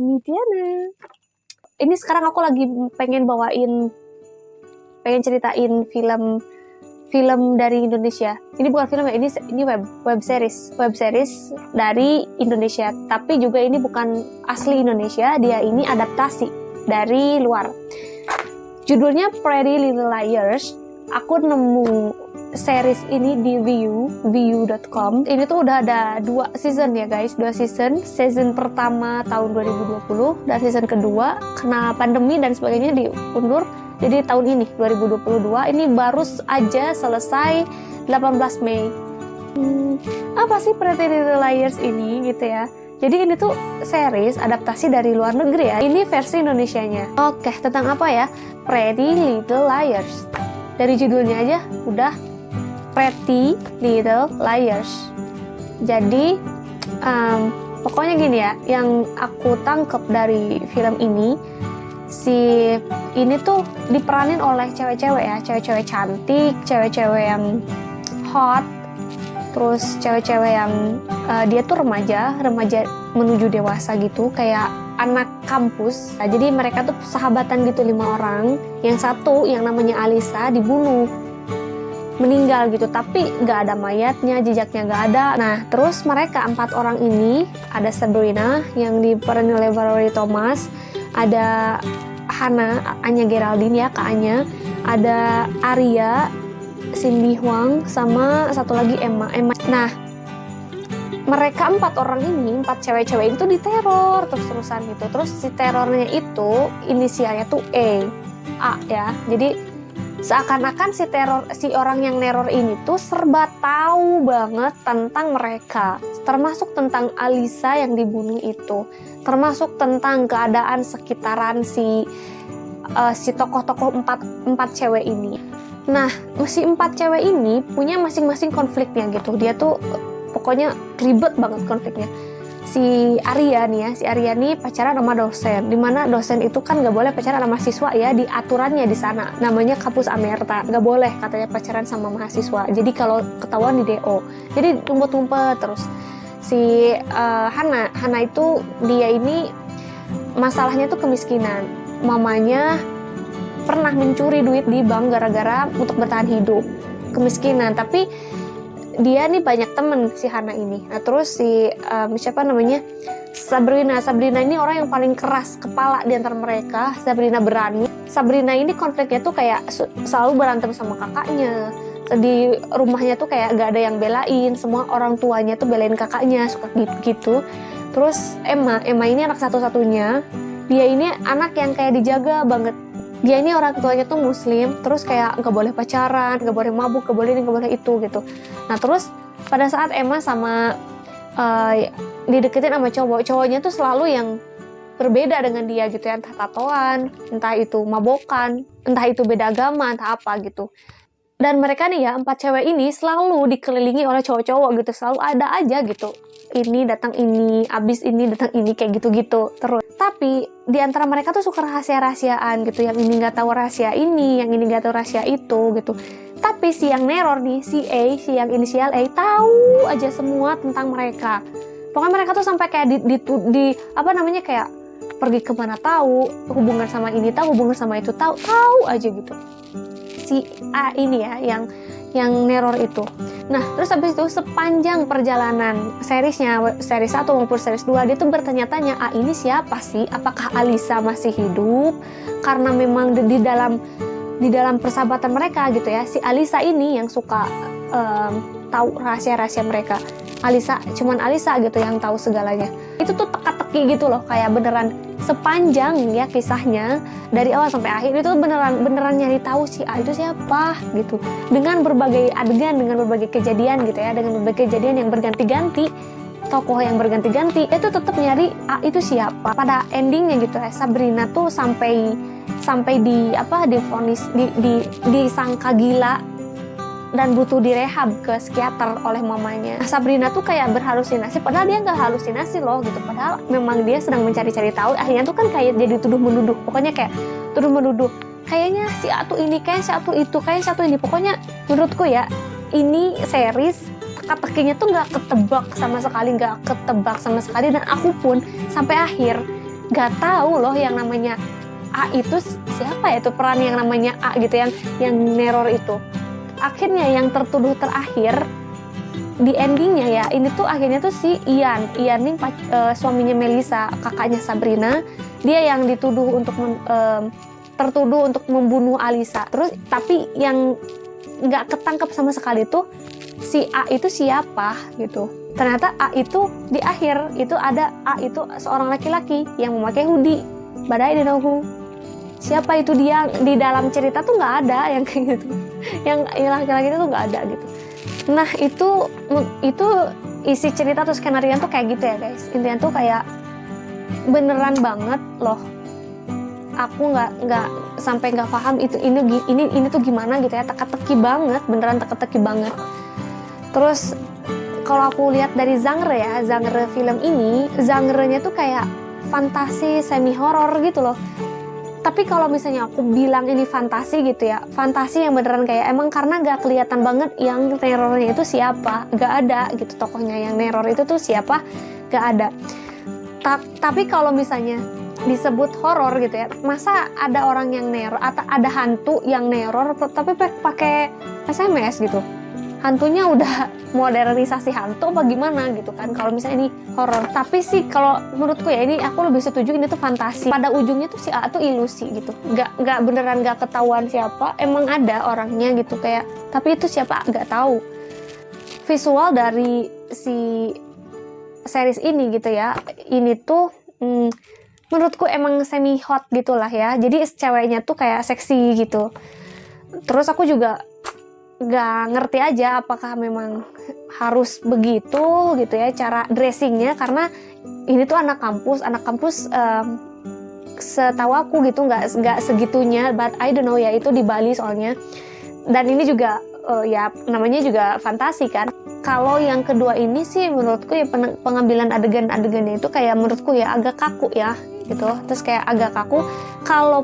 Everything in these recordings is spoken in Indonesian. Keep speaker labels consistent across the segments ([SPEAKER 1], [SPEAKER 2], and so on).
[SPEAKER 1] Komidiana. Ini sekarang aku lagi pengen ceritain film dari Indonesia. Ini bukan film ya, ini web series dari Indonesia. Tapi juga ini bukan asli Indonesia, dia ini adaptasi dari luar. Judulnya Pretty Little Liars. Aku nemu series ini di view.com. Ini tuh udah ada 2 season ya guys, 2 season. Season pertama tahun 2020 dan season kedua kena pandemi dan sebagainya diundur. Jadi tahun ini 2022 ini baru aja selesai 18 Mei. Apa sih Pretty Little Liars ini gitu ya? Jadi ini tuh series adaptasi dari luar negeri ya. Ini versi Indonesianya. Oke, tentang apa ya? Pretty Little Liars. Dari judulnya aja udah Pretty Little Liars. Jadi pokoknya gini ya, yang aku tangkep dari film ini, ini tuh diperanin oleh cewek-cewek ya, cewek-cewek cantik, cewek-cewek yang hot, terus cewek-cewek yang dia tuh remaja menuju dewasa gitu, kayak anak kampus. Nah, jadi mereka tuh sahabatan gitu 5 orang. Yang satu yang namanya Alisa dibunuh, meninggal gitu, tapi nggak ada mayatnya, jejaknya nggak ada. Nah, terus mereka 4 orang ini, ada Sabrina yang diperanin oleh Valerie Thomas, ada Hana, Anya Geraldine ya, Kak Anya, ada Arya, Cindy Huang, sama satu lagi Emma. Nah, mereka 4 orang ini, 4 cewek-cewek itu diteror terus-terusan gitu. Terus si terornya itu inisialnya tuh A ya. Jadi seakan-akan si orang yang neror ini tuh serba tahu banget tentang mereka, termasuk tentang Alisa yang dibunuh itu, termasuk tentang keadaan sekitaran si tokoh-tokoh 4 cewek ini. Nah, si 4 cewek ini punya masing-masing konfliknya gitu. Dia tuh pokoknya ribet banget konfliknya. Si Arya nih pacaran sama dosen, dimana dosen itu kan nggak boleh pacaran sama mahasiswa ya, di aturannya di sana namanya Kapus Amerta, nggak boleh katanya pacaran sama mahasiswa. Jadi kalau ketahuan di DO, jadi tumpet-tumpet terus. Si Hana itu dia ini masalahnya tuh kemiskinan. Mamanya pernah mencuri duit di bank gara-gara untuk bertahan hidup, kemiskinan. Tapi dia nih banyak temen si Hana ini. Nah, terus si Sabrina ini orang yang paling keras kepala di antara mereka. Sabrina berani. Sabrina ini konfliknya tuh kayak selalu berantem sama kakaknya. Di rumahnya tuh kayak gak ada yang belain, semua orang tuanya tuh belain kakaknya, suka gitu. Terus Emma ini anak satu-satunya. Dia ini anak yang kayak dijaga banget. Dia ini orang tuanya tuh muslim, terus kayak nggak boleh pacaran, nggak boleh mabuk, nggak boleh ini, nggak boleh itu gitu. Nah, terus pada saat Emma dideketin sama cowoknya tuh selalu yang berbeda dengan dia gitu ya, entah tatoan, entah itu mabokan, entah itu beda agama, entah apa gitu. Dan mereka nih ya, 4 cewek ini selalu dikelilingi oleh cowok-cowok gitu, selalu ada aja gitu. Ini datang ini, abis ini datang ini, kayak gitu-gitu terus. Tapi di antara mereka tuh suka rahasia-rahasiaan gitu, yang ini nggak tahu rahasia ini, yang ini nggak tahu rahasia itu gitu. Tapi si yang neror nih, si yang inisial A, tahu aja semua tentang mereka. Pokoknya mereka tuh sampai kayak kayak pergi kemana tahu, hubungan sama ini tahu, hubungan sama itu tahu aja gitu. Si A ini ya yang neror itu. Nah, terus habis itu sepanjang perjalanan seriesnya, series 1 maupun series 2, dia tuh bertanya-tanya, A ini siapa sih? Apakah Alisa masih hidup? Karena memang di dalam persahabatan mereka gitu ya, si Alisa ini yang suka tahu rahasia-rahasia mereka. Cuman Alisa gitu yang tahu segalanya. Itu tuh teka-teki gitu loh, kayak beneran sepanjang ya kisahnya dari awal sampai akhir itu beneran nyari tahu si A itu siapa gitu, dengan berbagai adegan, dengan berbagai kejadian gitu ya, dengan berbagai kejadian yang berganti-ganti, tokoh yang berganti-ganti, itu tetap nyari A itu siapa. Pada endingnya gitu ya, Sabrina tuh sampai divonis disangka gila dan butuh direhab ke psikiater oleh mamanya. Sabrina tuh kayak berhalusinasi, padahal dia nggak halusinasi loh gitu. Padahal memang dia sedang mencari-cari tahu. Akhirnya tuh kan kayak jadi tuduh-menuduh. Pokoknya kayak tuduh-menuduh. Kayaknya si A tuh ini, kayak si A tuh itu, kayak si A tuh ini. Pokoknya menurutku ya, ini series teka-tekinya tuh nggak ketebak sama sekali. Dan aku pun sampai akhir nggak tahu loh yang namanya A itu siapa ya, itu peran yang namanya A gitu, yang neror itu. Akhirnya yang tertuduh terakhir di endingnya ya, ini tuh akhirnya tuh si Ian nih suaminya Melissa, kakaknya Sabrina. Dia yang dituduh untuk tertuduh untuk membunuh Alisa. Terus tapi yang nggak ketangkep sama sekali tuh si A itu siapa gitu. Ternyata A itu di akhir itu ada A itu seorang laki-laki yang memakai hoodie, but I don't know who. Siapa itu dia di dalam cerita tuh nggak ada yang kayak gitu. Yang laki-laki itu tuh nggak ada gitu. Nah itu isi cerita tuh skenario tuh kayak gitu ya guys. Intinya tuh kayak beneran banget loh. Aku nggak sampai nggak paham ini tuh gimana gitu ya, teka-teki banget, beneran teka-teki banget. Terus kalau aku lihat dari genre film ini, genre-nya tuh kayak fantasi semi horor gitu loh. Tapi kalau misalnya aku bilang ini fantasi gitu ya, fantasi yang beneran kayak emang karena gak kelihatan banget yang nerornya itu siapa, gak ada gitu tokohnya yang neror itu tuh siapa, gak ada. Tapi kalau misalnya disebut horor gitu ya, masa ada orang yang neror atau ada hantu yang neror tapi pakai SMS gitu? Hantunya udah modernisasi hantu apa gimana gitu kan kalau misalnya ini horor. Tapi sih kalau menurutku ya, ini aku lebih setuju ini tuh fantasi. Pada ujungnya tuh si A tuh ilusi gitu, nggak beneran nggak ketahuan siapa, emang ada orangnya gitu kayak, tapi itu siapa nggak tahu. Visual dari si series ini gitu ya, ini tuh menurutku emang semi hot gitulah ya, jadi ceweknya tuh kayak seksi gitu. Terus aku juga gak ngerti aja apakah memang harus begitu gitu ya cara dressingnya, karena ini tuh anak kampus setahu aku gitu nggak segitunya, but I don't know ya, itu di Bali soalnya. Dan ini juga ya namanya juga fantasi kan. Kalau yang kedua ini sih menurutku ya pengambilan adegan-adegannya itu kayak menurutku ya agak kaku ya gitu. Terus kayak agak kaku. Kalau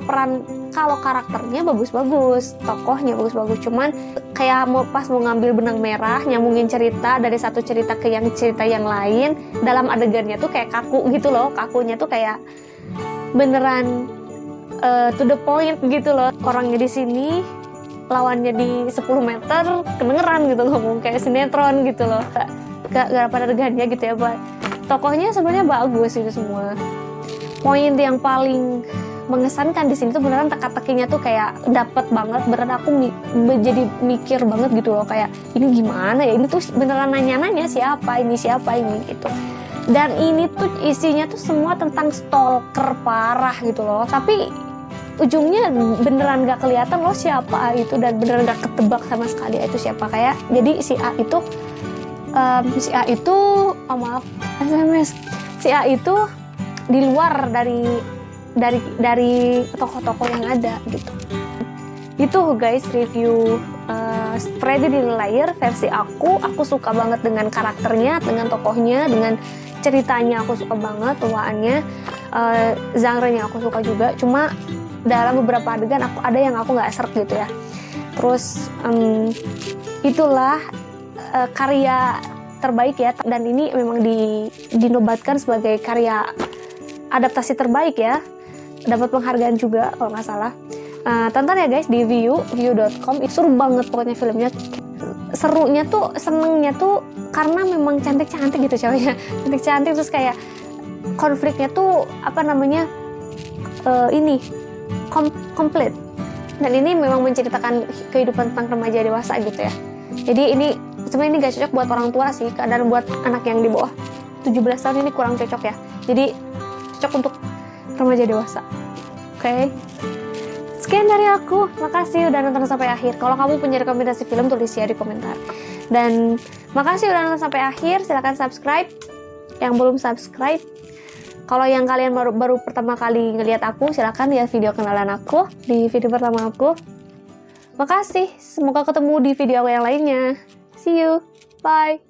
[SPEAKER 1] karakternya bagus-bagus, tokohnya bagus-bagus, cuman kayak pas mau ngambil benang merah, nyambungin cerita dari satu cerita ke cerita yang lain, dalam adegannya tuh kayak kaku gitu loh. Kakunya tuh kayak beneran to the point gitu loh. Orangnya di sini, lawannya di 10 meter, kedengeran gitu ngomong kayak sinetron gitu loh. Gak pada adegannya gitu ya, Pak. Tokohnya sebenarnya bagus itu semua. Poin yang paling mengesankan di sini tuh beneran teka-tekinya tuh kayak dapet banget, beneran aku jadi mikir banget gitu loh, kayak ini gimana ya, ini tuh beneran nanya-nanya siapa ini gitu. Dan ini tuh isinya tuh semua tentang stalker parah gitu loh, tapi ujungnya beneran gak kelihatan loh siapa itu, dan beneran gak ketebak sama sekali itu siapa. Kayak jadi si A itu oh maaf SMS, si A itu di luar dari tokoh-tokoh yang ada gitu. Itu guys review Freddy the Liar versi aku suka banget dengan karakternya, dengan tokohnya, dengan ceritanya aku suka banget, bawaannya, genre-nya aku suka juga. Cuma dalam beberapa adegan ada yang aku nggak serk gitu ya. Terus itulah karya terbaik ya, dan ini memang dinobatkan sebagai karya adaptasi terbaik ya, dapat penghargaan juga kalau nggak salah. Tonton ya guys di view.com, itu seru banget pokoknya filmnya. Serunya tuh, senengnya tuh karena memang cantik-cantik gitu ceweknya, cantik-cantik, terus kayak konfliknya tuh apa namanya komplit. Dan ini memang menceritakan kehidupan tentang remaja dewasa gitu ya. Jadi ini sebenarnya ini gak cocok buat orang tua sih, dan buat anak yang di bawah 17 tahun ini kurang cocok ya. Jadi cocok untuk remaja dewasa. Oke. Sekian dari aku. Makasih udah nonton sampai akhir. Kalau kamu punya rekomendasi film, tulis ya di komentar. Dan makasih udah nonton sampai akhir. Silahkan subscribe yang belum subscribe. Kalau yang kalian baru pertama kali ngeliat aku, silahkan lihat video kenalan aku di video pertama aku. Makasih. Semoga ketemu di video yang lainnya. See you. Bye.